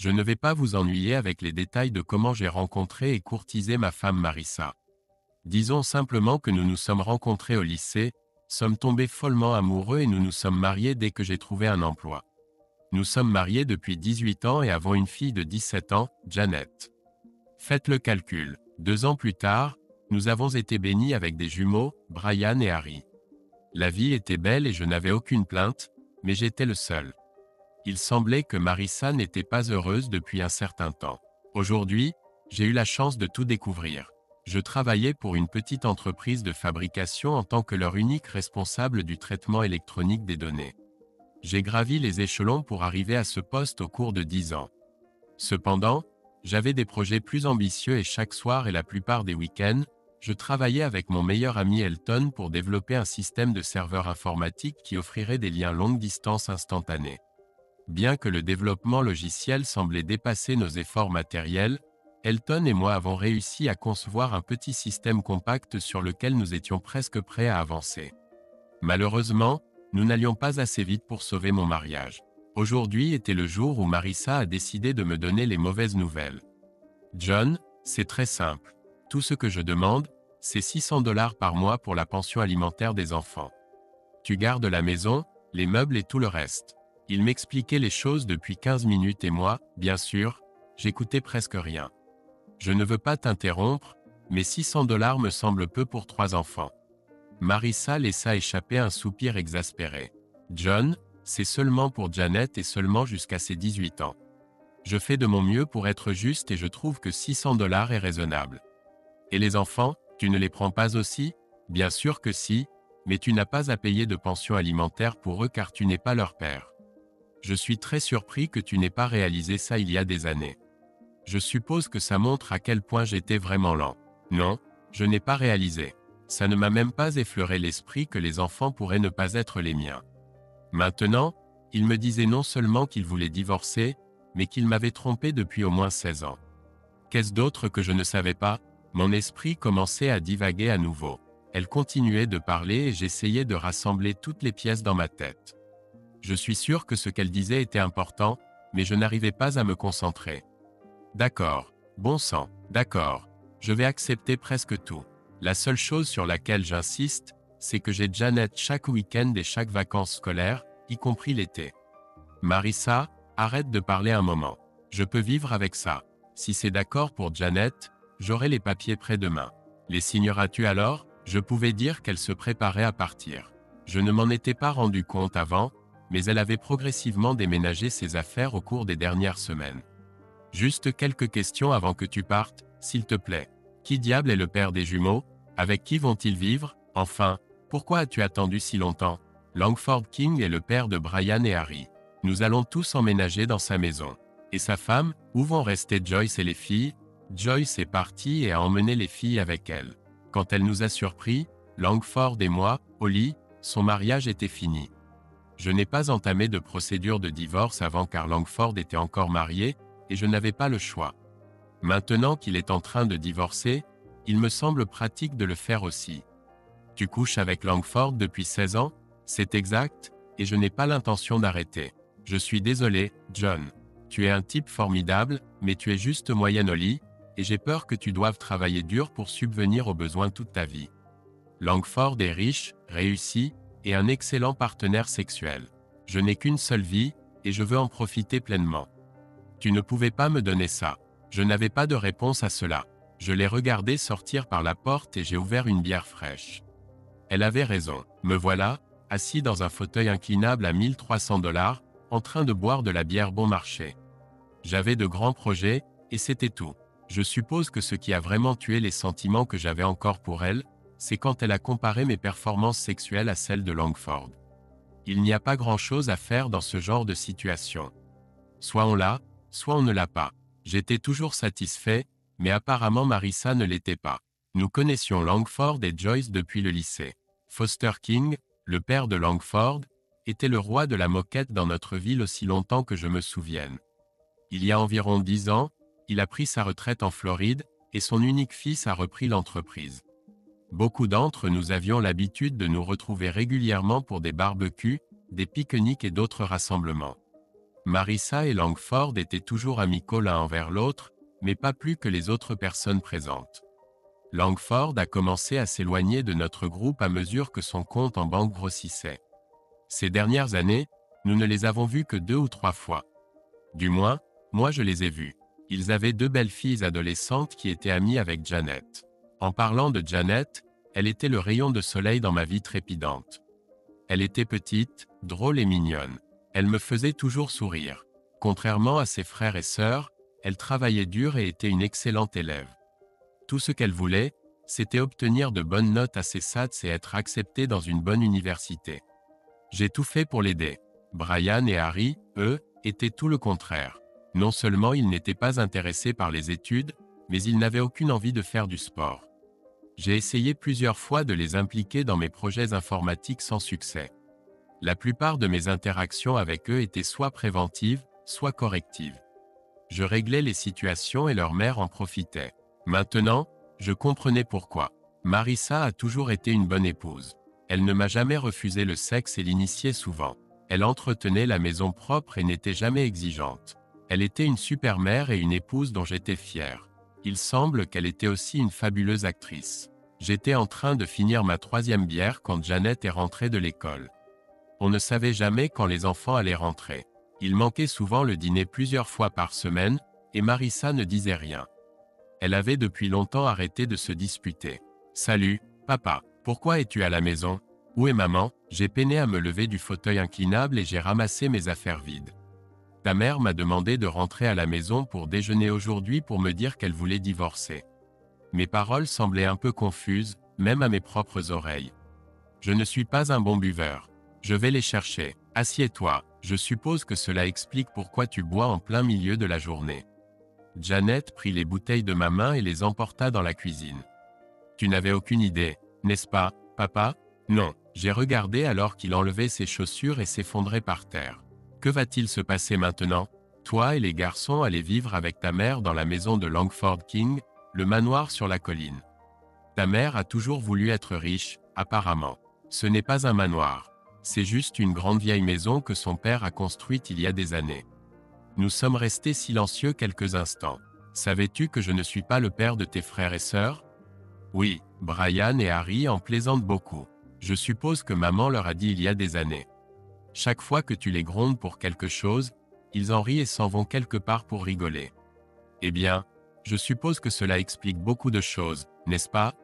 Je ne vais pas vous ennuyer avec les détails de comment j'ai rencontré et courtisé ma femme Marissa. Disons simplement que nous nous sommes rencontrés au lycée, sommes tombés follement amoureux et nous nous sommes mariés dès que j'ai trouvé un emploi. Nous sommes mariés depuis 18 ans et avons une fille de 17 ans, Janet. Faites le calcul. 2 ans plus tard, nous avons été bénis avec des jumeaux, Brian et Harry. La vie était belle et je n'avais aucune plainte, mais j'étais le seul. Il semblait que Marissa n'était pas heureuse depuis un certain temps. Aujourd'hui, j'ai eu la chance de tout découvrir. Je travaillais pour une petite entreprise de fabrication en tant que leur unique responsable du traitement électronique des données. J'ai gravi les échelons pour arriver à ce poste au cours de 10 ans. Cependant, j'avais des projets plus ambitieux et chaque soir et la plupart des week-ends, je travaillais avec mon meilleur ami Elton pour développer un système de serveur informatique qui offrirait des liens longue distance instantanés. Bien que le développement logiciel semblait dépasser nos efforts matériels, Elton et moi avons réussi à concevoir un petit système compact sur lequel nous étions presque prêts à avancer. Malheureusement, nous n'allions pas assez vite pour sauver mon mariage. Aujourd'hui était le jour où Marissa a décidé de me donner les mauvaises nouvelles. John, c'est très simple. Tout ce que je demande, c'est $600 par mois pour la pension alimentaire des enfants. Tu gardes la maison, les meubles et tout le reste. Il m'expliquait les choses depuis 15 minutes et moi, bien sûr, j'écoutais presque rien. Je ne veux pas t'interrompre, mais $600 me semble peu pour 3 enfants. Marissa laissa échapper un soupir exaspéré. John, c'est seulement pour Janet et seulement jusqu'à ses 18 ans. Je fais de mon mieux pour être juste et je trouve que $600 est raisonnable. Et les enfants, tu ne les prends pas aussi? Bien sûr que si, mais tu n'as pas à payer de pension alimentaire pour eux car tu n'es pas leur père. Je suis très surpris que tu n'aies pas réalisé ça il y a des années. Je suppose que ça montre à quel point j'étais vraiment lent. Non, je n'ai pas réalisé. Ça ne m'a même pas effleuré l'esprit que les enfants pourraient ne pas être les miens. Maintenant, il me disait non seulement qu'il voulait divorcer, mais qu'il m'avait trompé depuis au moins 16 ans. Qu'est-ce d'autre que je ne savais pas? Mon esprit commençait à divaguer à nouveau. Elle continuait de parler et j'essayais de rassembler toutes les pièces dans ma tête. Je suis sûr que ce qu'elle disait était important, mais je n'arrivais pas à me concentrer. D'accord, bon sang, d'accord, je vais accepter presque tout. La seule chose sur laquelle j'insiste, c'est que j'ai Janet chaque week-end et chaque vacances scolaires, y compris l'été. Marissa, arrête de parler un moment. Je peux vivre avec ça. Si c'est d'accord pour Janet, j'aurai les papiers près-demain. Les signeras-tu alors? Je pouvais dire qu'elle se préparait à partir. Je ne m'en étais pas rendu compte avant, mais elle avait progressivement déménagé ses affaires au cours des dernières semaines. Juste quelques questions avant que tu partes, s'il te plaît. Qui diable est le père des jumeaux? Avec qui vont-ils vivre? Enfin, pourquoi as-tu attendu si longtemps? Langford King est le père de Brian et Harry. Nous allons tous emménager dans sa maison. Et sa femme, où vont rester Joyce et les filles? Joyce est partie et a emmené les filles avec elle. Quand elle nous a surpris, Langford et moi, au lit, son mariage était fini. Je n'ai pas entamé de procédure de divorce avant car Langford était encore marié, et je n'avais pas le choix. Maintenant qu'il est en train de divorcer, il me semble pratique de le faire aussi. Tu couches avec Langford depuis 16 ans? C'est exact, et je n'ai pas l'intention d'arrêter. Je suis désolé, John. Tu es un type formidable, mais tu es juste moyenne au lit, et j'ai peur que tu doives travailler dur pour subvenir aux besoins toute ta vie. Langford est riche, réussi, et un excellent partenaire sexuel. Je n'ai qu'une seule vie, et je veux en profiter pleinement. Tu ne pouvais pas me donner ça. Je n'avais pas de réponse à cela. Je l'ai regardé sortir par la porte et j'ai ouvert une bière fraîche. Elle avait raison. Me voilà, assis dans un fauteuil inclinable à $1300, en train de boire de la bière bon marché. J'avais de grands projets, et c'était tout. Je suppose que ce qui a vraiment tué les sentiments que j'avais encore pour elle, c'est quand elle a comparé mes performances sexuelles à celles de Langford. Il n'y a pas grand-chose à faire dans ce genre de situation. Soit on l'a, soit on ne l'a pas. J'étais toujours satisfait, mais apparemment Marissa ne l'était pas. Nous connaissions Langford et Joyce depuis le lycée. Foster King, le père de Langford, était le roi de la moquette dans notre ville aussi longtemps que je me souvienne. Il y a environ 10 ans, il a pris sa retraite en Floride, et son unique fils a repris l'entreprise. Beaucoup d'entre nous avions l'habitude de nous retrouver régulièrement pour des barbecues, des pique-niques et d'autres rassemblements. Marissa et Langford étaient toujours amicaux l'un envers l'autre, mais pas plus que les autres personnes présentes. Langford a commencé à s'éloigner de notre groupe à mesure que son compte en banque grossissait. Ces dernières années, nous ne les avons vus que 2 ou 3 fois. Du moins, moi je les ai vus. Ils avaient 2 belles filles adolescentes qui étaient amies avec Janet. En parlant de Janet, elle était le rayon de soleil dans ma vie trépidante. Elle était petite, drôle et mignonne. Elle me faisait toujours sourire. Contrairement à ses frères et sœurs, elle travaillait dur et était une excellente élève. Tout ce qu'elle voulait, c'était obtenir de bonnes notes à ses SATs et être acceptée dans une bonne université. J'ai tout fait pour l'aider. Brian et Harry, eux, étaient tout le contraire. Non seulement ils n'étaient pas intéressés par les études, mais ils n'avaient aucune envie de faire du sport. J'ai essayé plusieurs fois de les impliquer dans mes projets informatiques sans succès. La plupart de mes interactions avec eux étaient soit préventives, soit correctives. Je réglais les situations et leur mère en profitait. Maintenant, je comprenais pourquoi. Marissa a toujours été une bonne épouse. Elle ne m'a jamais refusé le sexe et l'initiait souvent. Elle entretenait la maison propre et n'était jamais exigeante. Elle était une super mère et une épouse dont j'étais fier. Il semble qu'elle était aussi une fabuleuse actrice. J'étais en train de finir ma 3e bière quand Janet est rentrée de l'école. On ne savait jamais quand les enfants allaient rentrer. Il manquait souvent le dîner plusieurs fois par semaine, et Marissa ne disait rien. Elle avait depuis longtemps arrêté de se disputer. « Salut, papa, pourquoi es-tu à la maison? Où est maman ?» J'ai peiné à me lever du fauteuil inclinable et j'ai ramassé mes affaires vides. Ta mère m'a demandé de rentrer à la maison pour déjeuner aujourd'hui pour me dire qu'elle voulait divorcer. Mes paroles semblaient un peu confuses, même à mes propres oreilles. Je ne suis pas un bon buveur. Je vais les chercher. Assieds-toi. Je suppose que cela explique pourquoi tu bois en plein milieu de la journée. Janet prit les bouteilles de ma main et les emporta dans la cuisine. Tu n'avais aucune idée, n'est-ce pas, papa? Non. J'ai regardé alors qu'il enlevait ses chaussures et s'effondrait par terre. Que va-t-il se passer maintenant? Toi et les garçons allez vivre avec ta mère dans la maison de Langford King, le manoir sur la colline. Ta mère a toujours voulu être riche, apparemment. Ce n'est pas un manoir. C'est juste une grande vieille maison que son père a construite il y a des années. Nous sommes restés silencieux quelques instants. Savais-tu que je ne suis pas le père de tes frères et sœurs? Oui, Brian et Harry en plaisantent beaucoup. Je suppose que maman leur a dit il y a des années. Chaque fois que tu les grondes pour quelque chose, ils en rient et s'en vont quelque part pour rigoler. Eh bien, je suppose que cela explique beaucoup de choses, n'est-ce pas?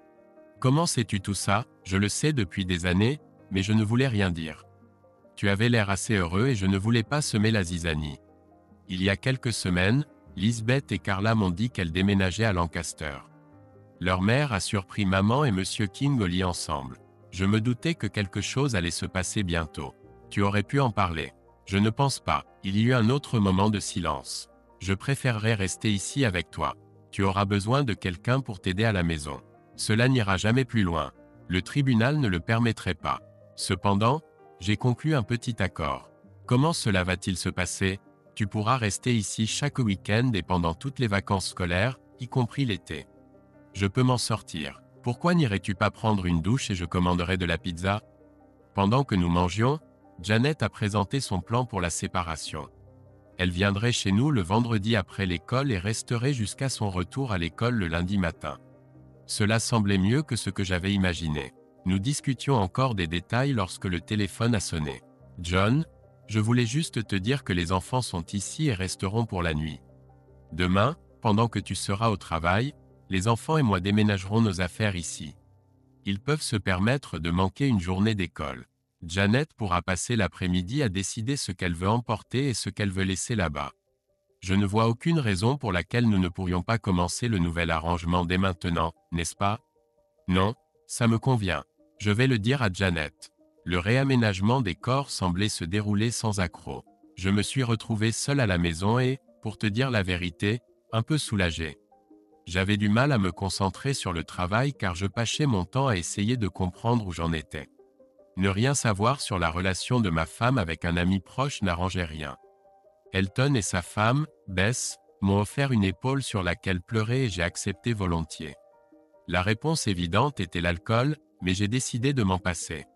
Comment sais-tu tout ça? Je le sais depuis des années, mais je ne voulais rien dire. Tu avais l'air assez heureux et je ne voulais pas semer la zizanie. Il y a quelques semaines, Lisbeth et Carla m'ont dit qu'elles déménageaient à Lancaster. Leur mère a surpris maman et Monsieur King au lit ensemble. Je me doutais que quelque chose allait se passer bientôt. Tu aurais pu en parler. Je ne pense pas. Il y eut un autre moment de silence. Je préférerais rester ici avec toi. Tu auras besoin de quelqu'un pour t'aider à la maison. Cela n'ira jamais plus loin. Le tribunal ne le permettrait pas. Cependant, j'ai conclu un petit accord. Comment cela va-t-il se passer? Tu pourras rester ici chaque week-end et pendant toutes les vacances scolaires, y compris l'été. Je peux m'en sortir. Pourquoi n'irais-tu pas prendre une douche et je commanderai de la pizza? Pendant que nous mangions, Janet a présenté son plan pour la séparation. Elle viendrait chez nous le vendredi après l'école et resterait jusqu'à son retour à l'école le lundi matin. Cela semblait mieux que ce que j'avais imaginé. Nous discutions encore des détails lorsque le téléphone a sonné. « John, je voulais juste te dire que les enfants sont ici et resteront pour la nuit. Demain, pendant que tu seras au travail, les enfants et moi déménagerons nos affaires ici. Ils peuvent se permettre de manquer une journée d'école. Janet pourra passer l'après-midi à décider ce qu'elle veut emporter et ce qu'elle veut laisser là-bas. Je ne vois aucune raison pour laquelle nous ne pourrions pas commencer le nouvel arrangement dès maintenant, n'est-ce pas? Non, ça me convient. Je vais le dire à Janet. Le réaménagement des corps semblait se dérouler sans accroc. Je me suis retrouvé seul à la maison et, pour te dire la vérité, un peu soulagé. J'avais du mal à me concentrer sur le travail car je passais mon temps à essayer de comprendre où j'en étais. Ne rien savoir sur la relation de ma femme avec un ami proche n'arrangeait rien. Elton et sa femme, Bess, m'ont offert une épaule sur laquelle pleurer et j'ai accepté volontiers. La réponse évidente était l'alcool, mais j'ai décidé de m'en passer.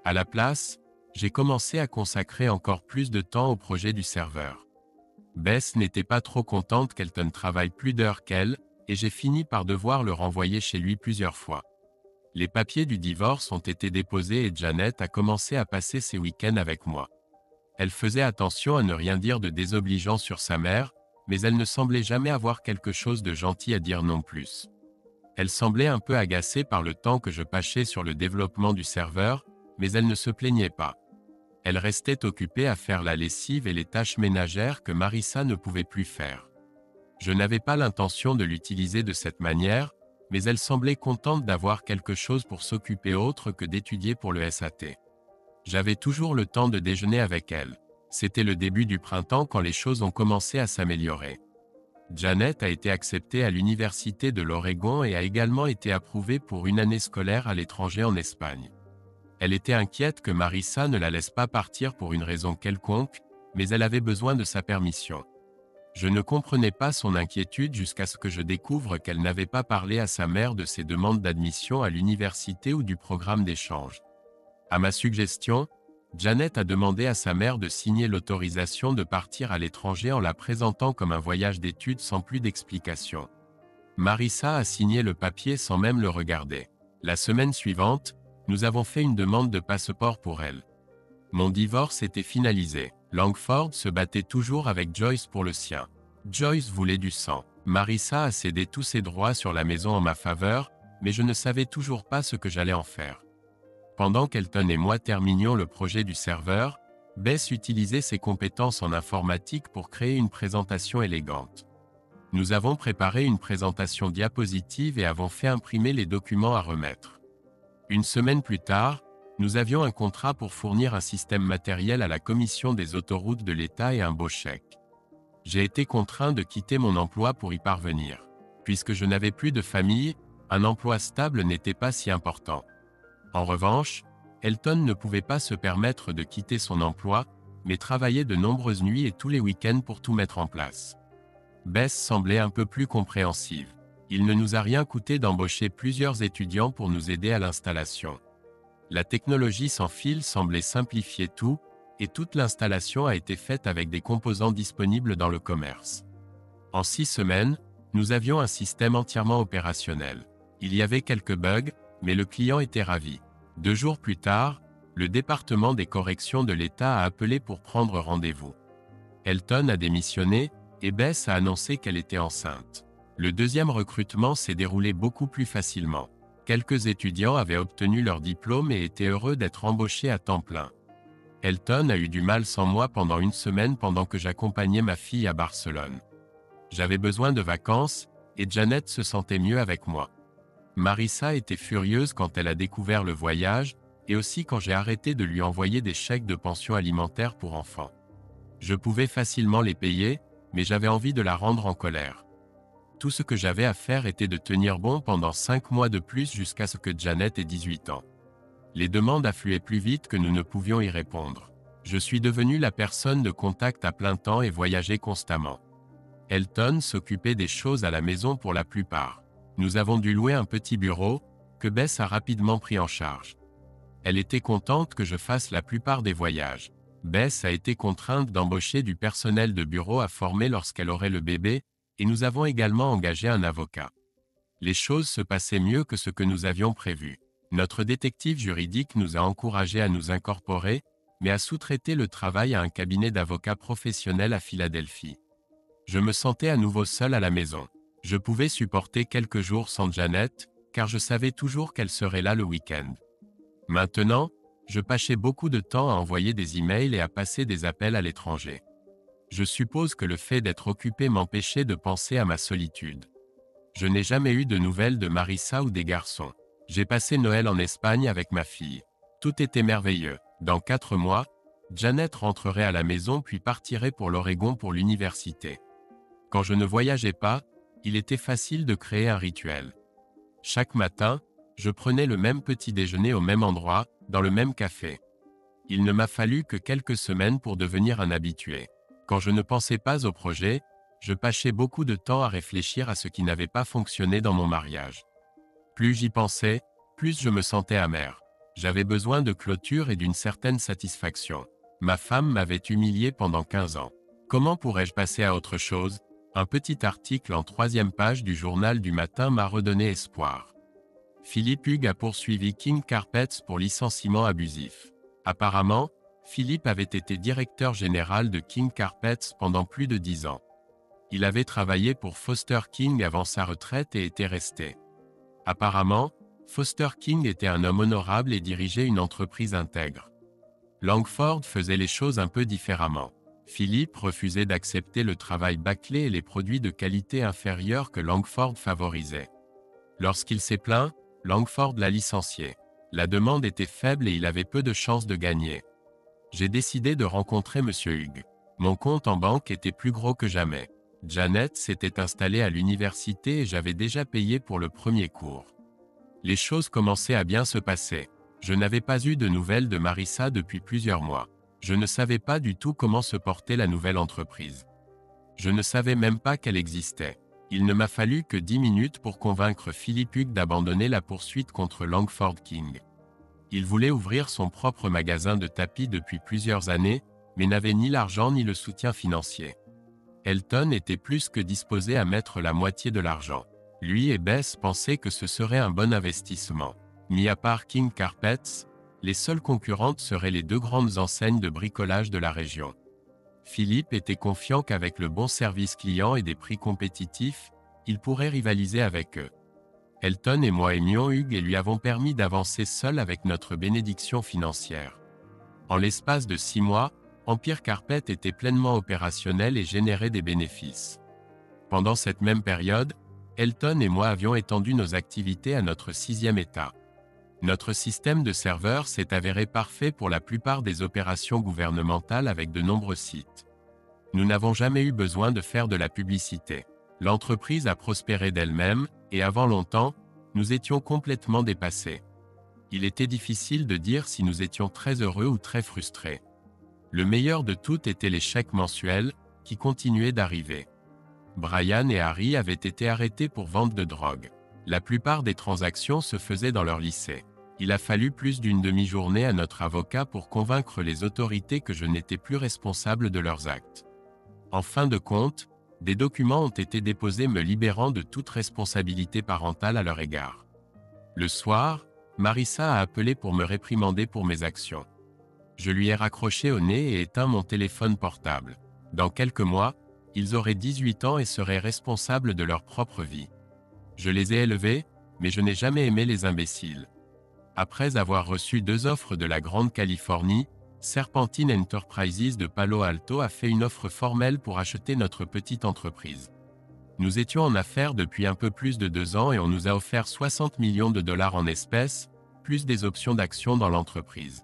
À la place, j'ai commencé à consacrer encore plus de temps au projet du serveur. Bess n'était pas trop contente qu'Elton travaille plus d'heures qu'elle, et j'ai fini par devoir le renvoyer chez lui plusieurs fois. Les papiers du divorce ont été déposés et Janet a commencé à passer ses week-ends avec moi. Elle faisait attention à ne rien dire de désobligeant sur sa mère, mais elle ne semblait jamais avoir quelque chose de gentil à dire non plus. Elle semblait un peu agacée par le temps que je passais sur le développement du serveur, mais elle ne se plaignait pas. Elle restait occupée à faire la lessive et les tâches ménagères que Marissa ne pouvait plus faire. Je n'avais pas l'intention de l'utiliser de cette manière, mais elle semblait contente d'avoir quelque chose pour s'occuper autre que d'étudier pour le SAT. J'avais toujours le temps de déjeuner avec elle. C'était le début du printemps quand les choses ont commencé à s'améliorer. Janet a été acceptée à l'Université de l'Oregon et a également été approuvée pour une année scolaire à l'étranger en Espagne. Elle était inquiète que Marissa ne la laisse pas partir pour une raison quelconque, mais elle avait besoin de sa permission. Je ne comprenais pas son inquiétude jusqu'à ce que je découvre qu'elle n'avait pas parlé à sa mère de ses demandes d'admission à l'université ou du programme d'échange. À ma suggestion, Janet a demandé à sa mère de signer l'autorisation de partir à l'étranger en la présentant comme un voyage d'études sans plus d'explication. Marissa a signé le papier sans même le regarder. La semaine suivante, nous avons fait une demande de passeport pour elle. Mon divorce était finalisé. Langford se battait toujours avec Joyce pour le sien. Joyce voulait du sang. Marissa a cédé tous ses droits sur la maison en ma faveur, mais je ne savais toujours pas ce que j'allais en faire. Pendant qu'Elton et moi terminions le projet du serveur, Bess utilisait ses compétences en informatique pour créer une présentation élégante. Nous avons préparé une présentation diapositive et avons fait imprimer les documents à remettre. Une semaine plus tard, nous avions un contrat pour fournir un système matériel à la Commission des autoroutes de l'État et un beau chèque. J'ai été contraint de quitter mon emploi pour y parvenir. Puisque je n'avais plus de famille, un emploi stable n'était pas si important. En revanche, Elton ne pouvait pas se permettre de quitter son emploi, mais travaillait de nombreuses nuits et tous les week-ends pour tout mettre en place. Bess semblait un peu plus compréhensive. Il ne nous a rien coûté d'embaucher plusieurs étudiants pour nous aider à l'installation. La technologie sans fil semblait simplifier tout, et toute l'installation a été faite avec des composants disponibles dans le commerce. En 6 semaines, nous avions un système entièrement opérationnel. Il y avait quelques bugs, mais le client était ravi. 2 jours plus tard, le département des corrections de l'État a appelé pour prendre rendez-vous. Elton a démissionné, et Bess a annoncé qu'elle était enceinte. Le deuxième recrutement s'est déroulé beaucoup plus facilement. Quelques étudiants avaient obtenu leur diplôme et étaient heureux d'être embauchés à temps plein. Elton a eu du mal sans moi pendant 1 semaine pendant que j'accompagnais ma fille à Barcelone. J'avais besoin de vacances, et Janet se sentait mieux avec moi. Marissa était furieuse quand elle a découvert le voyage, et aussi quand j'ai arrêté de lui envoyer des chèques de pension alimentaire pour enfants. Je pouvais facilement les payer, mais j'avais envie de la rendre en colère. Tout ce que j'avais à faire était de tenir bon pendant 5 mois de plus jusqu'à ce que Janet ait 18 ans. Les demandes affluaient plus vite que nous ne pouvions y répondre. Je suis devenu la personne de contact à plein temps et voyageais constamment. Elton s'occupait des choses à la maison pour la plupart. Nous avons dû louer un petit bureau, que Bess a rapidement pris en charge. Elle était contente que je fasse la plupart des voyages. Bess a été contrainte d'embaucher du personnel de bureau à former lorsqu'elle aurait le bébé, et nous avons également engagé un avocat. Les choses se passaient mieux que ce que nous avions prévu. Notre détective juridique nous a encouragés à nous incorporer, mais à sous-traiter le travail à un cabinet d'avocats professionnels à Philadelphie. Je me sentais à nouveau seul à la maison. Je pouvais supporter quelques jours sans Janet, car je savais toujours qu'elle serait là le week-end. Maintenant, je passais beaucoup de temps à envoyer des emails et à passer des appels à l'étranger. Je suppose que le fait d'être occupé m'empêchait de penser à ma solitude. Je n'ai jamais eu de nouvelles de Marissa ou des garçons. J'ai passé Noël en Espagne avec ma fille. Tout était merveilleux. Dans 4 mois, Janet rentrerait à la maison puis partirait pour l'Oregon pour l'université. Quand je ne voyageais pas, il était facile de créer un rituel. Chaque matin, je prenais le même petit déjeuner au même endroit, dans le même café. Il ne m'a fallu que quelques semaines pour devenir un habitué. Quand je ne pensais pas au projet, je passais beaucoup de temps à réfléchir à ce qui n'avait pas fonctionné dans mon mariage. Plus j'y pensais, plus je me sentais amer. J'avais besoin de clôture et d'une certaine satisfaction. Ma femme m'avait humilié pendant 15 ans. Comment pourrais-je passer à autre chose? Un petit article en 3e page du journal du matin m'a redonné espoir. Philippe Hugues a poursuivi King Carpets pour licenciement abusif. Apparemment, Philippe avait été directeur général de King Carpets pendant plus de 10 ans. Il avait travaillé pour Foster King avant sa retraite et était resté. Apparemment, Foster King était un homme honorable et dirigeait une entreprise intègre. Langford faisait les choses un peu différemment. Philippe refusait d'accepter le travail bâclé et les produits de qualité inférieure que Langford favorisait. Lorsqu'il s'est plaint, Langford l'a licencié. La demande était faible et il avait peu de chances de gagner. J'ai décidé de rencontrer M. Hugues. Mon compte en banque était plus gros que jamais. Janet s'était installée à l'université et j'avais déjà payé pour le premier cours. Les choses commençaient à bien se passer. Je n'avais pas eu de nouvelles de Marissa depuis plusieurs mois. Je ne savais pas du tout comment se portait la nouvelle entreprise. Je ne savais même pas qu'elle existait. Il ne m'a fallu que 10 minutes pour convaincre Philippe Hugues d'abandonner la poursuite contre Langford King. Il voulait ouvrir son propre magasin de tapis depuis plusieurs années, mais n'avait ni l'argent ni le soutien financier. Elton était plus que disposé à mettre la moitié de l'argent. Lui et Bess pensaient que ce serait un bon investissement. Mis à part King Carpets, les seules concurrentes seraient les 2 grandes enseignes de bricolage de la région. Philippe était confiant qu'avec le bon service client et des prix compétitifs, il pourrait rivaliser avec eux. Elton et moi aimions Hugues et lui avons permis d'avancer seul avec notre bénédiction financière. En l'espace de 6 mois, Empire Carpet était pleinement opérationnel et générait des bénéfices. Pendant cette même période, Elton et moi avions étendu nos activités à notre 6e état. Notre système de serveurs s'est avéré parfait pour la plupart des opérations gouvernementales avec de nombreux sites. Nous n'avons jamais eu besoin de faire de la publicité. L'entreprise a prospéré d'elle-même, et avant longtemps, nous étions complètement dépassés. Il était difficile de dire si nous étions très heureux ou très frustrés. Le meilleur de tout était les chèques mensuels, qui continuaient d'arriver. Brian et Harry avaient été arrêtés pour vente de drogue. La plupart des transactions se faisaient dans leur lycée. Il a fallu plus d'une demi-journée à notre avocat pour convaincre les autorités que je n'étais plus responsable de leurs actes. En fin de compte, des documents ont été déposés me libérant de toute responsabilité parentale à leur égard. Le soir, Marissa a appelé pour me réprimander pour mes actions. Je lui ai raccroché au nez et éteint mon téléphone portable. Dans quelques mois, ils auraient 18 ans et seraient responsables de leur propre vie. Je les ai élevés, mais je n'ai jamais aimé les imbéciles. Après avoir reçu 2 offres de la Grande Californie, Serpentine Enterprises de Palo Alto a fait une offre formelle pour acheter notre petite entreprise. Nous étions en affaires depuis un peu plus de 2 ans et on nous a offert 60 millions de dollars en espèces, plus des options d'action dans l'entreprise.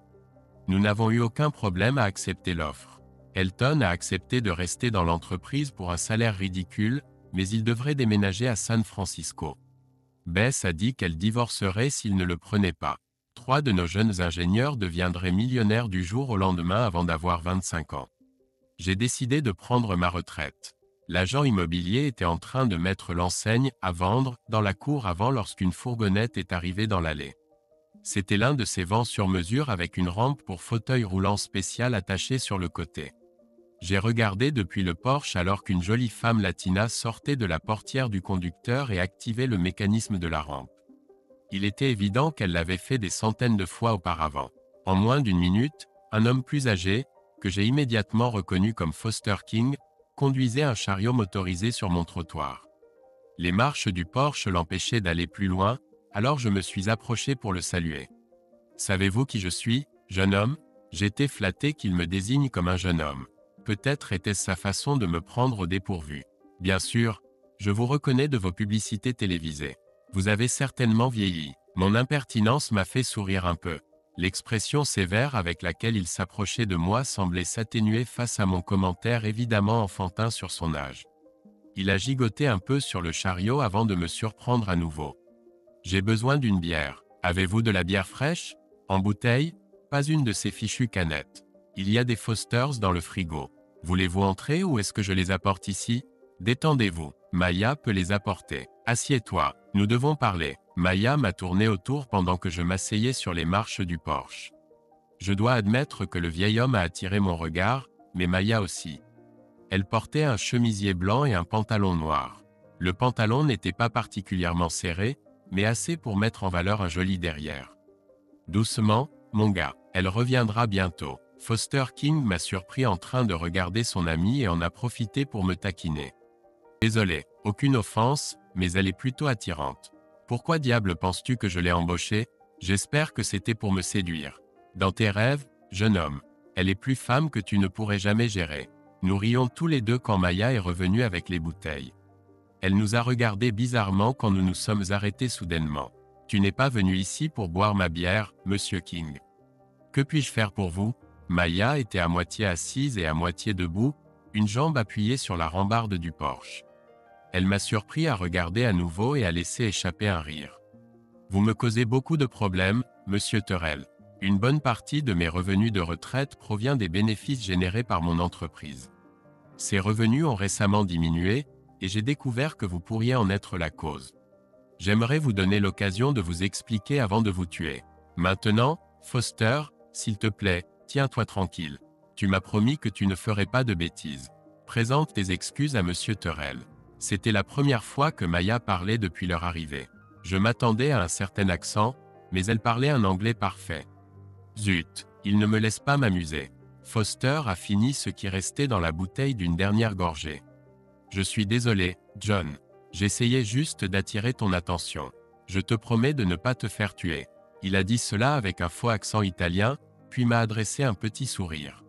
Nous n'avons eu aucun problème à accepter l'offre. Elton a accepté de rester dans l'entreprise pour un salaire ridicule, mais il devrait déménager à San Francisco. Bess a dit qu'elle divorcerait s'il ne le prenait pas. 3 de nos jeunes ingénieurs deviendraient millionnaires du jour au lendemain avant d'avoir 25 ans. J'ai décidé de prendre ma retraite. L'agent immobilier était en train de mettre l'enseigne à vendre dans la cour avant lorsqu'une fourgonnette est arrivée dans l'allée. C'était l'un de ces vans sur mesure avec une rampe pour fauteuil roulant spécial attachée sur le côté. J'ai regardé depuis le porche alors qu'une jolie femme latina sortait de la portière du conducteur et activait le mécanisme de la rampe. Il était évident qu'elle l'avait fait des centaines de fois auparavant. En moins d'une minute, un homme plus âgé, que j'ai immédiatement reconnu comme Foster King, conduisait un chariot motorisé sur mon trottoir. Les marches du porche l'empêchaient d'aller plus loin, alors je me suis approché pour le saluer. « Savez-vous qui je suis, jeune homme ?» J'étais flatté qu'il me désigne comme un jeune homme. Peut-être était-ce sa façon de me prendre au dépourvu. Bien sûr, je vous reconnais de vos publicités télévisées. Vous avez certainement vieilli. Mon impertinence m'a fait sourire un peu. L'expression sévère avec laquelle il s'approchait de moi semblait s'atténuer face à mon commentaire évidemment enfantin sur son âge. Il a gigoté un peu sur le chariot avant de me surprendre à nouveau. « J'ai besoin d'une bière. Avez-vous de la bière fraîche? En bouteille? Pas une de ces fichues canettes. Il y a des Fosters dans le frigo. Voulez-vous entrer ou est-ce que je les apporte ici? Détendez-vous. Maya peut les apporter. Assieds-toi. Nous devons parler. » Maya m'a tourné autour pendant que je m'asseyais sur les marches du porche. Je dois admettre que le vieil homme a attiré mon regard, mais Maya aussi. Elle portait un chemisier blanc et un pantalon noir. Le pantalon n'était pas particulièrement serré, mais assez pour mettre en valeur un joli derrière. Doucement, mon gars, elle reviendra bientôt. Foster King m'a surpris en train de regarder son amie et en a profité pour me taquiner. Désolé, aucune offense, mais elle est plutôt attirante. Pourquoi diable penses-tu que je l'ai embauchée? J'espère que c'était pour me séduire. Dans tes rêves, jeune homme, elle est plus femme que tu ne pourrais jamais gérer. Nous rions tous les deux quand Maya est revenue avec les bouteilles. Elle nous a regardés bizarrement quand nous nous sommes arrêtés soudainement. Tu n'es pas venu ici pour boire ma bière, Monsieur King. Que puis-je faire pour vous? Maya était à moitié assise et à moitié debout, une jambe appuyée sur la rambarde du porche. Elle m'a surpris à regarder à nouveau et à laisser échapper un rire. Vous me causez beaucoup de problèmes, Monsieur Terrell. Une bonne partie de mes revenus de retraite provient des bénéfices générés par mon entreprise. Ces revenus ont récemment diminué, et j'ai découvert que vous pourriez en être la cause. J'aimerais vous donner l'occasion de vous expliquer avant de vous tuer. Maintenant, Foster, s'il te plaît, tiens-toi tranquille. Tu m'as promis que tu ne ferais pas de bêtises. Présente tes excuses à Monsieur Terrell. C'était la première fois que Maya parlait depuis leur arrivée. Je m'attendais à un certain accent, mais elle parlait un anglais parfait. Zut, il ne me laisse pas m'amuser. Foster a fini ce qui restait dans la bouteille d'une dernière gorgée. Je suis désolé, John. J'essayais juste d'attirer ton attention. Je te promets de ne pas te faire tuer. Il a dit cela avec un faux accent italien, puis m'a adressé un petit sourire.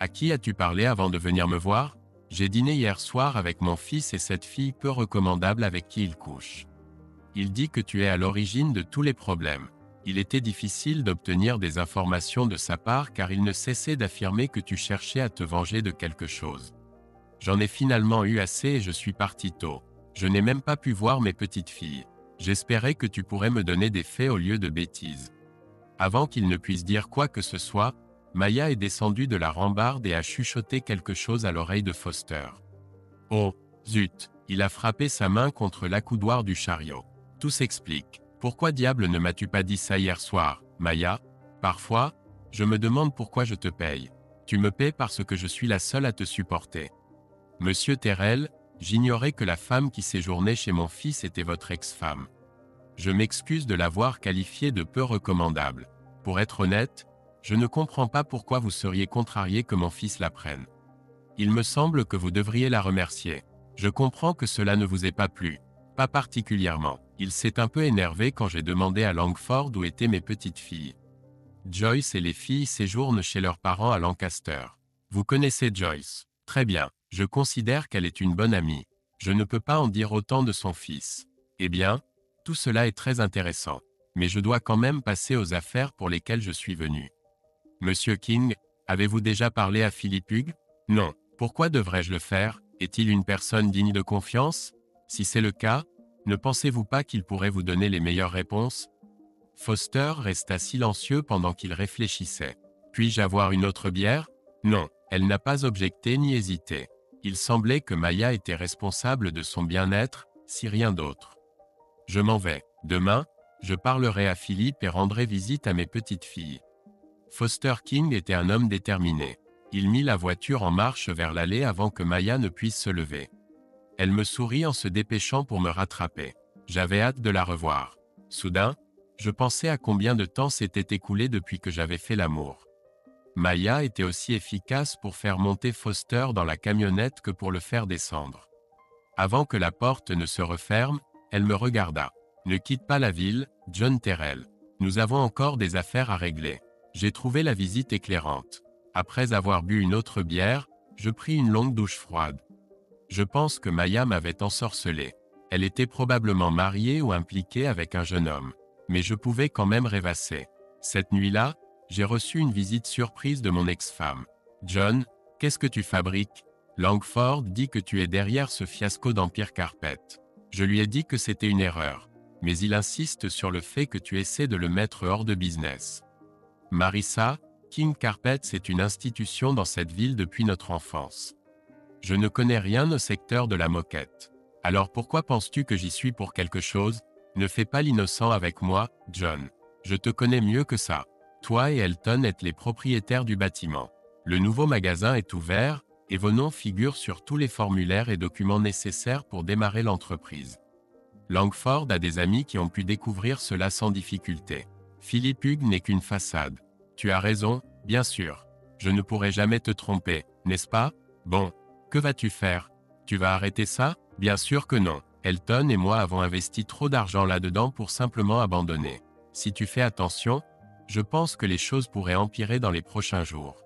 À qui as-tu parlé avant de venir me voir? J'ai dîné hier soir avec mon fils et cette fille peu recommandable avec qui il couche. Il dit que tu es à l'origine de tous les problèmes. Il était difficile d'obtenir des informations de sa part car il ne cessait d'affirmer que tu cherchais à te venger de quelque chose. J'en ai finalement eu assez et je suis parti tôt. Je n'ai même pas pu voir mes petites filles. J'espérais que tu pourrais me donner des faits au lieu de bêtises. Avant qu'il ne puisse dire quoi que ce soit, Maya est descendue de la rambarde et a chuchoté quelque chose à l'oreille de Foster. Oh, zut, il a frappé sa main contre l'accoudoir du chariot. Tout s'explique. Pourquoi diable ne m'as-tu pas dit ça hier soir, Maya? Parfois, je me demande pourquoi je te paye. Tu me paies parce que je suis la seule à te supporter. Monsieur Terrell, j'ignorais que la femme qui séjournait chez mon fils était votre ex-femme. Je m'excuse de l'avoir qualifiée de peu recommandable. Pour être honnête, je ne comprends pas pourquoi vous seriez contrarié que mon fils la prenne. Il me semble que vous devriez la remercier. Je comprends que cela ne vous ait pas plu. Pas particulièrement. Il s'est un peu énervé quand j'ai demandé à Langford où étaient mes petites filles. Joyce et les filles séjournent chez leurs parents à Lancaster. Vous connaissez Joyce. Très bien. Je considère qu'elle est une bonne amie. Je ne peux pas en dire autant de son fils. Eh bien, tout cela est très intéressant. Mais je dois quand même passer aux affaires pour lesquelles je suis venu. Monsieur King, avez-vous déjà parlé à Philip Hughes? Non. Pourquoi devrais-je le faire? Est-il une personne digne de confiance? Si c'est le cas, ne pensez-vous pas qu'il pourrait vous donner les meilleures réponses? Foster resta silencieux pendant qu'il réfléchissait. Puis-je avoir une autre bière? Non, elle n'a pas objecté ni hésité. Il semblait que Maya était responsable de son bien-être, si rien d'autre. Je m'en vais. Demain, je parlerai à Philippe et rendrai visite à mes petites filles. Foster King était un homme déterminé. Il mit la voiture en marche vers l'allée avant que Maya ne puisse se lever. Elle me sourit en se dépêchant pour me rattraper. J'avais hâte de la revoir. Soudain, je pensais à combien de temps s'était écoulé depuis que j'avais fait l'amour. Maya était aussi efficace pour faire monter Foster dans la camionnette que pour le faire descendre. Avant que la porte ne se referme, elle me regarda. Ne quitte pas la ville, John Terrell. Nous avons encore des affaires à régler. J'ai trouvé la visite éclairante. Après avoir bu une autre bière, je pris une longue douche froide. Je pense que Maya m'avait ensorcelé. Elle était probablement mariée ou impliquée avec un jeune homme. Mais je pouvais quand même rêvasser. Cette nuit-là, j'ai reçu une visite surprise de mon ex-femme. John, qu'est-ce que tu fabriques? Langford dit que tu es derrière ce fiasco d'Empire Carpet. Je lui ai dit que c'était une erreur. Mais il insiste sur le fait que tu essaies de le mettre hors de business. Marissa, King Carpet c'est une institution dans cette ville depuis notre enfance. Je ne connais rien au secteur de la moquette. Alors pourquoi penses-tu que j'y suis pour quelque chose? Ne fais pas l'innocent avec moi, John. Je te connais mieux que ça. Toi et Elton êtes les propriétaires du bâtiment. Le nouveau magasin est ouvert, et vos noms figurent sur tous les formulaires et documents nécessaires pour démarrer l'entreprise. Langford a des amis qui ont pu découvrir cela sans difficulté. Philippe Hughes n'est qu'une façade. Tu as raison, bien sûr. Je ne pourrai jamais te tromper, n'est-ce pas? Bon, que vas-tu faire? Tu vas arrêter ça? Bien sûr que non. Elton et moi avons investi trop d'argent là-dedans pour simplement abandonner. Si tu fais attention, je pense que les choses pourraient empirer dans les prochains jours.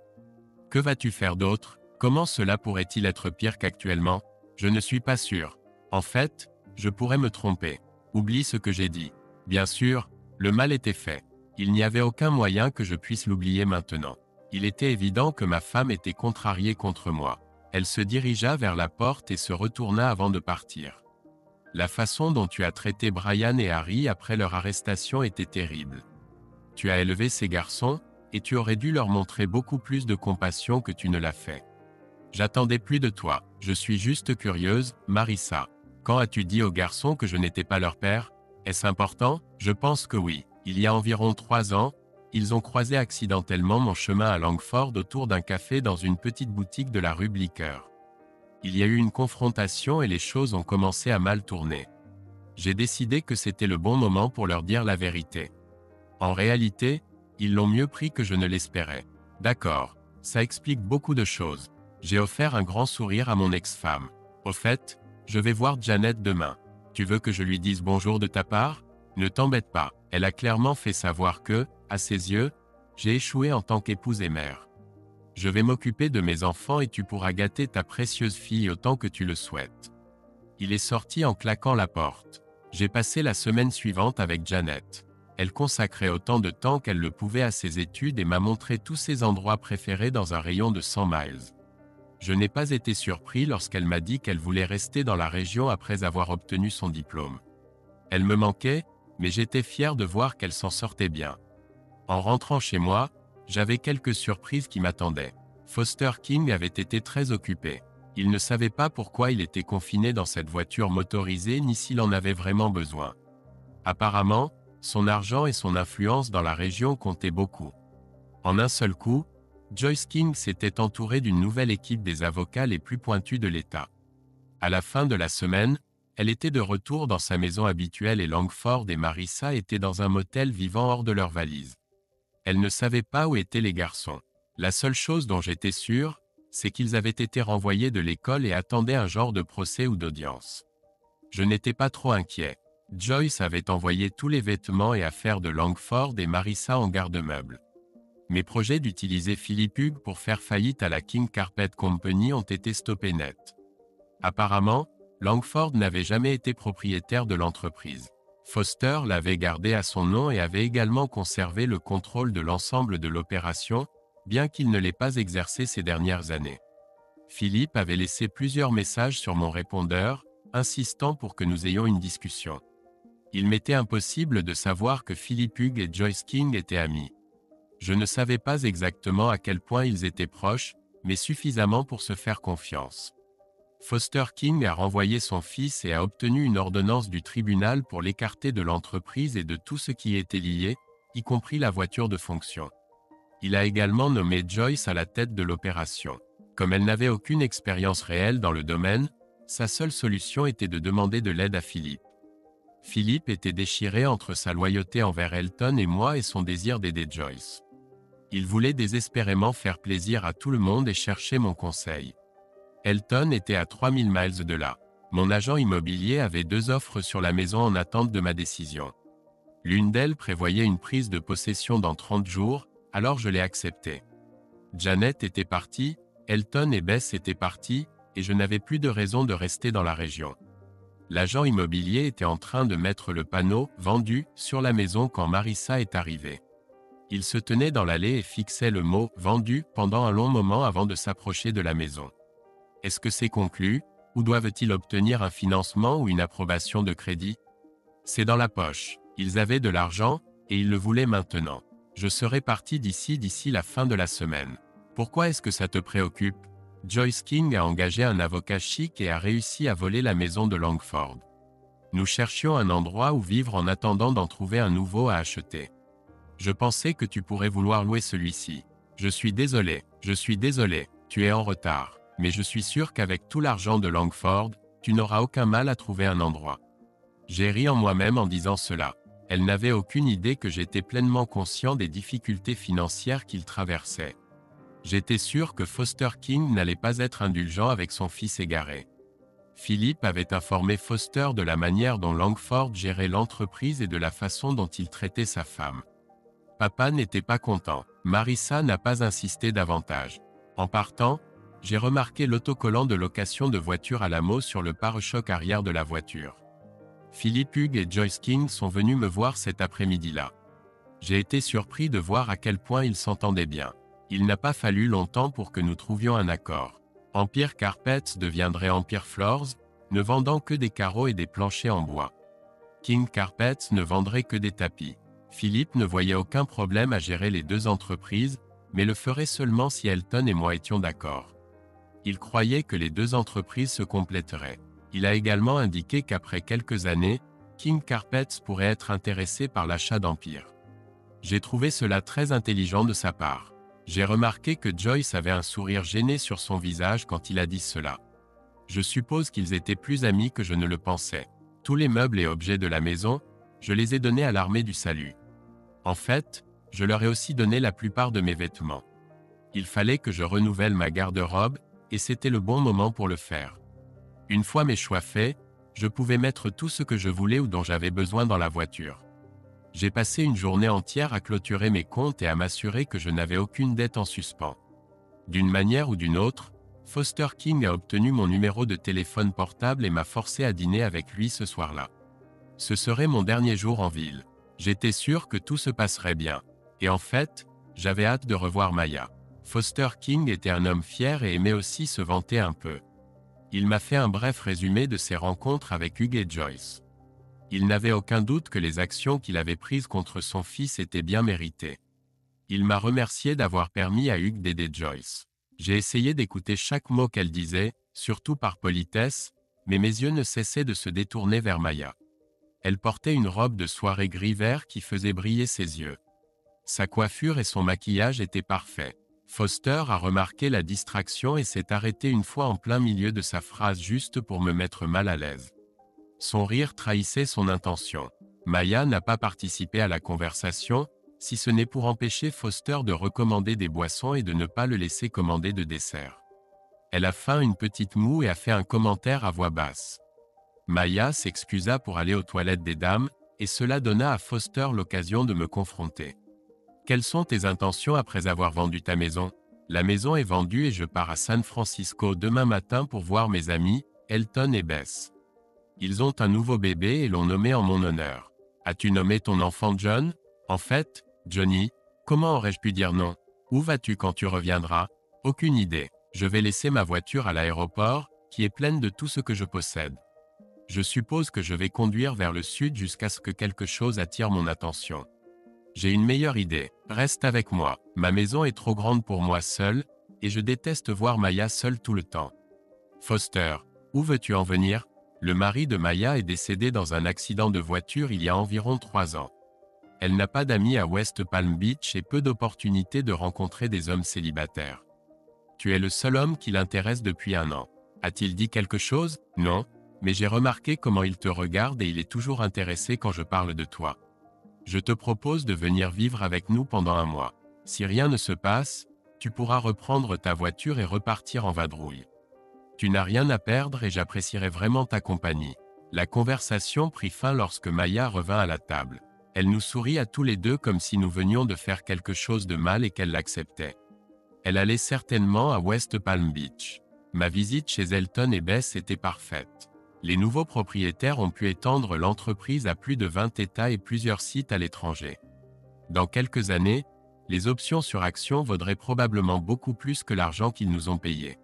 Que vas-tu faire d'autre? Comment cela pourrait-il être pire qu'actuellement? Je ne suis pas sûr. En fait, je pourrais me tromper. Oublie ce que j'ai dit. Bien sûr, le mal était fait. Il n'y avait aucun moyen que je puisse l'oublier maintenant. Il était évident que ma femme était contrariée contre moi. Elle se dirigea vers la porte et se retourna avant de partir. La façon dont tu as traité Brian et Harry après leur arrestation était terrible. Tu as élevé ces garçons, et tu aurais dû leur montrer beaucoup plus de compassion que tu ne l'as fait. J'attendais plus de toi. Je suis juste curieuse, Marissa. Quand as-tu dit aux garçons que je n'étais pas leur père? Est-ce important? Je pense que oui. Il y a environ 3 ans, ils ont croisé accidentellement mon chemin à Langford autour d'un café dans une petite boutique de la rue Bleecker. Il y a eu une confrontation et les choses ont commencé à mal tourner. J'ai décidé que c'était le bon moment pour leur dire la vérité. En réalité, ils l'ont mieux pris que je ne l'espérais. D'accord, ça explique beaucoup de choses. J'ai offert un grand sourire à mon ex-femme. Au fait, je vais voir Janet demain. Tu veux que je lui dise bonjour de ta part? Ne t'embête pas, elle a clairement fait savoir que, à ses yeux, j'ai échoué en tant qu'épouse et mère. Je vais m'occuper de mes enfants et tu pourras gâter ta précieuse fille autant que tu le souhaites. Il est sorti en claquant la porte. J'ai passé la semaine suivante avec Janet. Elle consacrait autant de temps qu'elle le pouvait à ses études et m'a montré tous ses endroits préférés dans un rayon de 100 miles. Je n'ai pas été surpris lorsqu'elle m'a dit qu'elle voulait rester dans la région après avoir obtenu son diplôme. Elle me manquait, mais j'étais fier de voir qu'elle s'en sortait bien. En rentrant chez moi, j'avais quelques surprises qui m'attendaient. Foster King avait été très occupé. Il ne savait pas pourquoi il était confiné dans cette voiture motorisée ni s'il en avait vraiment besoin. Apparemment, son argent et son influence dans la région comptaient beaucoup. En un seul coup, Joyce King s'était entourée d'une nouvelle équipe des avocats les plus pointus de l'État. À la fin de la semaine, elle était de retour dans sa maison habituelle et Langford et Marissa étaient dans un motel vivant hors de leurs valises. Elle ne savait pas où étaient les garçons. La seule chose dont j'étais sûr, c'est qu'ils avaient été renvoyés de l'école et attendaient un genre de procès ou d'audience. Je n'étais pas trop inquiet. Joyce avait envoyé tous les vêtements et affaires de Langford et Marissa en garde-meubles. Mes projets d'utiliser Philippe Hughes pour faire faillite à la King Carpet Company ont été stoppés net. Apparemment, Langford n'avait jamais été propriétaire de l'entreprise. Foster l'avait gardé à son nom et avait également conservé le contrôle de l'ensemble de l'opération, bien qu'il ne l'ait pas exercé ces dernières années. Philippe avait laissé plusieurs messages sur mon répondeur, insistant pour que nous ayons une discussion. Il m'était impossible de savoir que Philippe Hughes et Joyce King étaient amis. Je ne savais pas exactement à quel point ils étaient proches, mais suffisamment pour se faire confiance. Foster King a renvoyé son fils et a obtenu une ordonnance du tribunal pour l'écarter de l'entreprise et de tout ce qui y était lié, y compris la voiture de fonction. Il a également nommé Joyce à la tête de l'opération. Comme elle n'avait aucune expérience réelle dans le domaine, sa seule solution était de demander de l'aide à Philippe. Philippe était déchiré entre sa loyauté envers Elton et moi et son désir d'aider Joyce. Il voulait désespérément faire plaisir à tout le monde et chercher mon conseil. Elton était à 3000 miles de là. Mon agent immobilier avait 2 offres sur la maison en attente de ma décision. L'une d'elles prévoyait une prise de possession dans 30 jours, alors je l'ai acceptée. Janet était partie, Elton et Bess étaient partis, et je n'avais plus de raison de rester dans la région. L'agent immobilier était en train de mettre le panneau « Vendu » sur la maison quand Marissa est arrivée. Il se tenait dans l'allée et fixait le mot « Vendu » pendant un long moment avant de s'approcher de la maison. Est-ce que c'est conclu, ou doivent-ils obtenir un financement ou une approbation de crédit? C'est dans la poche. Ils avaient de l'argent, et ils le voulaient maintenant. Je serai parti d'ici la fin de la semaine. Pourquoi est-ce que ça te préoccupe? Joyce King a engagé un avocat chic et a réussi à voler la maison de Langford. Nous cherchions un endroit où vivre en attendant d'en trouver un nouveau à acheter. Je pensais que tu pourrais vouloir louer celui-ci. Je suis désolé, tu es en retard. Mais je suis sûr qu'avec tout l'argent de Langford, tu n'auras aucun mal à trouver un endroit. J'ai ri en moi-même en disant cela. Elle n'avait aucune idée que j'étais pleinement conscient des difficultés financières qu'il traversait. J'étais sûr que Foster King n'allait pas être indulgent avec son fils égaré. Philippe avait informé Foster de la manière dont Langford gérait l'entreprise et de la façon dont il traitait sa femme. Papa n'était pas content. Marissa n'a pas insisté davantage. En partant, j'ai remarqué l'autocollant de location de voiture à Lamo sur le pare-choc arrière de la voiture. Philippe Hughes et Joyce King sont venus me voir cet après-midi-là. J'ai été surpris de voir à quel point ils s'entendaient bien. Il n'a pas fallu longtemps pour que nous trouvions un accord. Empire Carpets deviendrait Empire Floors, ne vendant que des carreaux et des planchers en bois. King Carpets ne vendrait que des tapis. Philippe ne voyait aucun problème à gérer les deux entreprises, mais le ferait seulement si Elton et moi étions d'accord. Il croyait que les deux entreprises se compléteraient. Il a également indiqué qu'après quelques années, King Carpets pourrait être intéressé par l'achat d'Empire. J'ai trouvé cela très intelligent de sa part. J'ai remarqué que Joyce avait un sourire gêné sur son visage quand il a dit cela. Je suppose qu'ils étaient plus amis que je ne le pensais. Tous les meubles et objets de la maison, je les ai donnés à l'armée du salut. En fait, je leur ai aussi donné la plupart de mes vêtements. Il fallait que je renouvelle ma garde-robe, et c'était le bon moment pour le faire. Une fois mes choix faits, je pouvais mettre tout ce que je voulais ou dont j'avais besoin dans la voiture. J'ai passé une journée entière à clôturer mes comptes et à m'assurer que je n'avais aucune dette en suspens. D'une manière ou d'une autre, Foster King a obtenu mon numéro de téléphone portable et m'a forcé à dîner avec lui ce soir-là. Ce serait mon dernier jour en ville. J'étais sûr que tout se passerait bien. Et en fait, j'avais hâte de revoir Maya. Foster King était un homme fier et aimait aussi se vanter un peu. Il m'a fait un bref résumé de ses rencontres avec Hugh et Joyce. Il n'avait aucun doute que les actions qu'il avait prises contre son fils étaient bien méritées. Il m'a remercié d'avoir permis à Hugh d'aider Joyce. J'ai essayé d'écouter chaque mot qu'elle disait, surtout par politesse, mais mes yeux ne cessaient de se détourner vers Maya. Elle portait une robe de soirée gris-vert qui faisait briller ses yeux. Sa coiffure et son maquillage étaient parfaits. Foster a remarqué la distraction et s'est arrêté une fois en plein milieu de sa phrase juste pour me mettre mal à l'aise. Son rire trahissait son intention. Maya n'a pas participé à la conversation, si ce n'est pour empêcher Foster de recommander des boissons et de ne pas le laisser commander de dessert. Elle a feint une petite moue et a fait un commentaire à voix basse. Maya s'excusa pour aller aux toilettes des dames, et cela donna à Foster l'occasion de me confronter. « Quelles sont tes intentions après avoir vendu ta maison ? » « La maison est vendue et je pars à San Francisco demain matin pour voir mes amis, Elton et Bess. Ils ont un nouveau bébé et l'ont nommé en mon honneur. As-tu nommé ton enfant John ? En fait, Johnny, comment aurais-je pu dire non ? Où vas-tu quand tu reviendras ? Aucune idée. Je vais laisser ma voiture à l'aéroport, qui est pleine de tout ce que je possède. Je suppose que je vais conduire vers le sud jusqu'à ce que quelque chose attire mon attention. J'ai une meilleure idée. Reste avec moi. Ma maison est trop grande pour moi seul, et je déteste voir Maya seule tout le temps. Foster, où veux-tu en venir ? Le mari de Maya est décédé dans un accident de voiture il y a environ 3 ans. Elle n'a pas d'amis à West Palm Beach et peu d'opportunités de rencontrer des hommes célibataires. Tu es le seul homme qui l'intéresse depuis 1 an. A-t-il dit quelque chose ? Non, mais j'ai remarqué comment il te regarde et il est toujours intéressé quand je parle de toi. Je te propose de venir vivre avec nous pendant 1 mois. Si rien ne se passe, tu pourras reprendre ta voiture et repartir en vadrouille. Tu n'as rien à perdre et j'apprécierais vraiment ta compagnie. La conversation prit fin lorsque Maya revint à la table. Elle nous sourit à tous les deux comme si nous venions de faire quelque chose de mal et qu'elle l'acceptait. Elle allait certainement à West Palm Beach. Ma visite chez Elton et Bess était parfaite. Les nouveaux propriétaires ont pu étendre l'entreprise à plus de 20 États et plusieurs sites à l'étranger. Dans quelques années, les options sur actions vaudraient probablement beaucoup plus que l'argent qu'ils nous ont payé.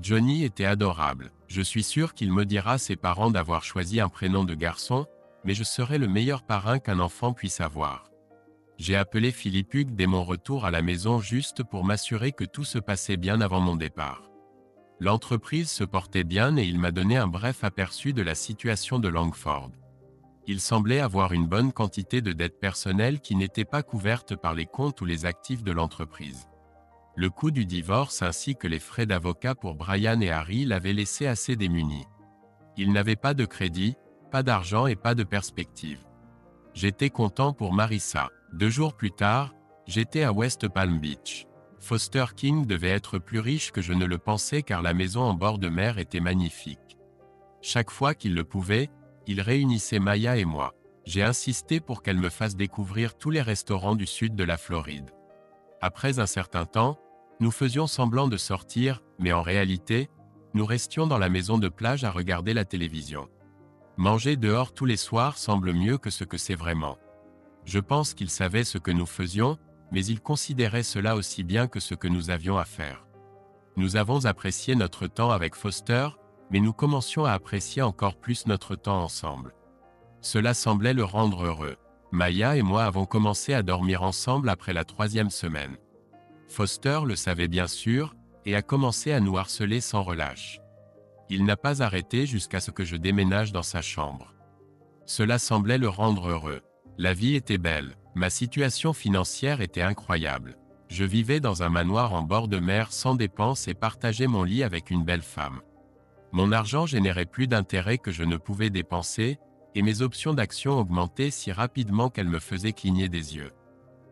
Johnny était adorable. Je suis sûr qu'il maudira ses parents d'avoir choisi un prénom de garçon, mais je serai le meilleur parrain qu'un enfant puisse avoir. J'ai appelé Philippe Hughes dès mon retour à la maison juste pour m'assurer que tout se passait bien avant mon départ. L'entreprise se portait bien et il m'a donné un bref aperçu de la situation de Langford. Il semblait avoir une bonne quantité de dettes personnelles qui n'étaient pas couvertes par les comptes ou les actifs de l'entreprise. Le coût du divorce ainsi que les frais d'avocat pour Brian et Harry l'avaient laissé assez démuni. Ils n'avaient pas de crédit, pas d'argent et pas de perspective. J'étais content pour Marissa. 2 jours plus tard, j'étais à West Palm Beach. Foster King devait être plus riche que je ne le pensais car la maison en bord de mer était magnifique. Chaque fois qu'il le pouvait, il réunissait Maya et moi. J'ai insisté pour qu'elle me fasse découvrir tous les restaurants du sud de la Floride. Après un certain temps, nous faisions semblant de sortir, mais en réalité, nous restions dans la maison de plage à regarder la télévision. Manger dehors tous les soirs semble mieux que ce que c'est vraiment. Je pense qu'il savait ce que nous faisions, mais il considérait cela aussi bien que ce que nous avions à faire. Nous avons apprécié notre temps avec Foster, mais nous commencions à apprécier encore plus notre temps ensemble. Cela semblait le rendre heureux. Maya et moi avons commencé à dormir ensemble après la 3e semaine. Foster le savait bien sûr, et a commencé à nous harceler sans relâche. Il n'a pas arrêté jusqu'à ce que je déménage dans sa chambre. Cela semblait le rendre heureux. La vie était belle, ma situation financière était incroyable. Je vivais dans un manoir en bord de mer sans dépenses et partageais mon lit avec une belle femme. Mon argent générait plus d'intérêt que je ne pouvais dépenser, et mes options d'action augmentaient si rapidement qu'elles me faisaient cligner des yeux.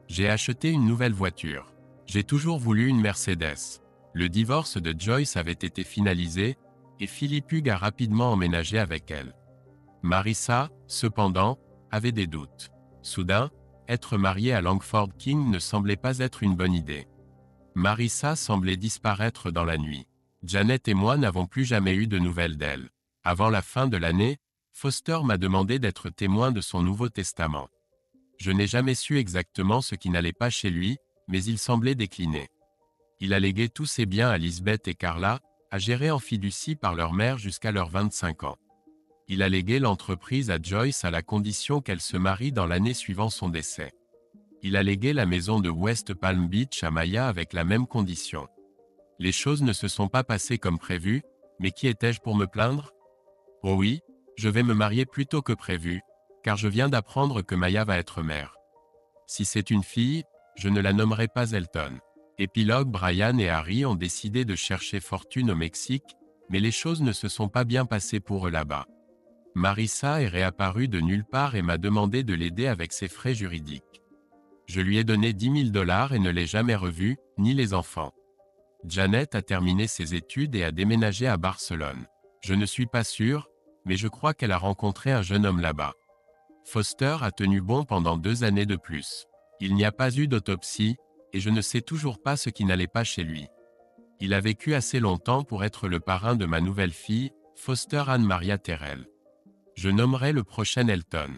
J'ai acheté une nouvelle voiture. J'ai toujours voulu une Mercedes. Le divorce de Joyce avait été finalisé, et Philippe Hughes a rapidement emménagé avec elle. Marissa, cependant, avait des doutes. Soudain, être mariée à Langford King ne semblait pas être une bonne idée. Marissa semblait disparaître dans la nuit. Janet et moi n'avons plus jamais eu de nouvelles d'elle. Avant la fin de l'année, Foster m'a demandé d'être témoin de son Nouveau Testament. Je n'ai jamais su exactement ce qui n'allait pas chez lui, mais il semblait décliner. Il a légué tous ses biens à Lisbeth et Carla, à gérer en fiducie par leur mère jusqu'à leurs 25 ans. Il a légué l'entreprise à Joyce à la condition qu'elle se marie dans l'année suivant son décès. Il a légué la maison de West Palm Beach à Maya avec la même condition. Les choses ne se sont pas passées comme prévu, mais qui étais-je pour me plaindre? Oh oui, je vais me marier plus tôt que prévu, car je viens d'apprendre que Maya va être mère. Si c'est une fille, je ne la nommerai pas Elton. Épilogue. Brian et Harry ont décidé de chercher fortune au Mexique, mais les choses ne se sont pas bien passées pour eux là-bas. Marissa est réapparue de nulle part et m'a demandé de l'aider avec ses frais juridiques. Je lui ai donné 10 000 $ et ne l'ai jamais revue, ni les enfants. Janet a terminé ses études et a déménagé à Barcelone. Je ne suis pas sûr, mais je crois qu'elle a rencontré un jeune homme là-bas. Foster a tenu bon pendant 2 années de plus. Il n'y a pas eu d'autopsie, et je ne sais toujours pas ce qui n'allait pas chez lui. Il a vécu assez longtemps pour être le parrain de ma nouvelle fille, Foster Anne Maria Terrell. Je nommerai le prochain Elton.